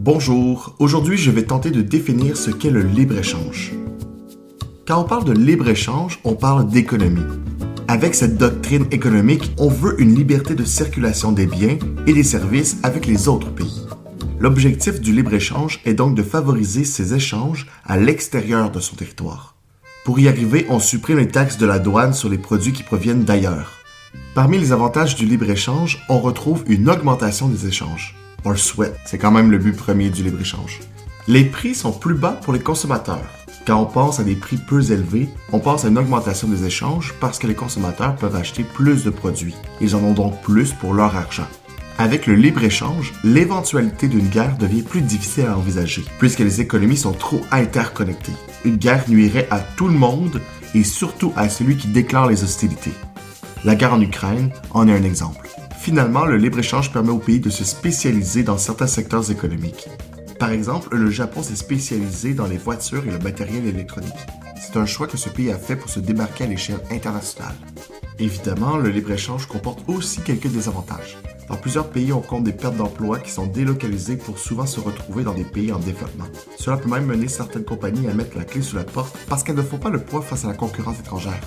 Bonjour, aujourd'hui je vais tenter de définir ce qu'est le libre-échange. Quand on parle de libre-échange, on parle d'économie. Avec cette doctrine économique, on veut une liberté de circulation des biens et des services avec les autres pays. L'objectif du libre-échange est donc de favoriser ces échanges à l'extérieur de son territoire. Pour y arriver, on supprime les taxes de la douane sur les produits qui proviennent d'ailleurs. Parmi les avantages du libre-échange, on retrouve une augmentation des échanges. On le souhaite, c'est quand même le but premier du libre-échange. Les prix sont plus bas pour les consommateurs. Quand on pense à des prix peu élevés, on pense à une augmentation des échanges parce que les consommateurs peuvent acheter plus de produits. Ils en ont donc plus pour leur argent. Avec le libre-échange, l'éventualité d'une guerre devient plus difficile à envisager, puisque les économies sont trop interconnectées. Une guerre nuirait à tout le monde et surtout à celui qui déclare les hostilités. La guerre en Ukraine en est un exemple. Finalement, le libre-échange permet aux pays de se spécialiser dans certains secteurs économiques. Par exemple, le Japon s'est spécialisé dans les voitures et le matériel électronique. C'est un choix que ce pays a fait pour se démarquer à l'échelle internationale. Évidemment, le libre-échange comporte aussi quelques désavantages. Dans plusieurs pays, on compte des pertes d'emplois qui sont délocalisées pour souvent se retrouver dans des pays en développement. Cela peut même mener certaines compagnies à mettre la clé sous la porte parce qu'elles ne font pas le poids face à la concurrence étrangère.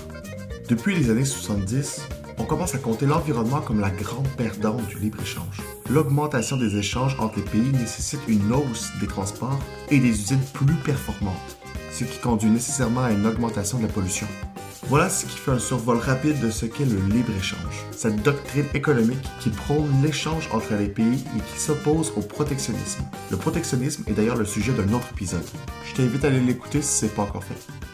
Depuis les années 70, on commence à compter l'environnement comme la grande perdante du libre-échange. L'augmentation des échanges entre les pays nécessite une hausse des transports et des usines plus performantes, ce qui conduit nécessairement à une augmentation de la pollution. Voilà ce qui fait un survol rapide de ce qu'est le libre-échange, cette doctrine économique qui prône l'échange entre les pays et qui s'oppose au protectionnisme. Le protectionnisme est d'ailleurs le sujet d'un autre épisode. Je t'invite à aller l'écouter si ce n'est pas encore fait.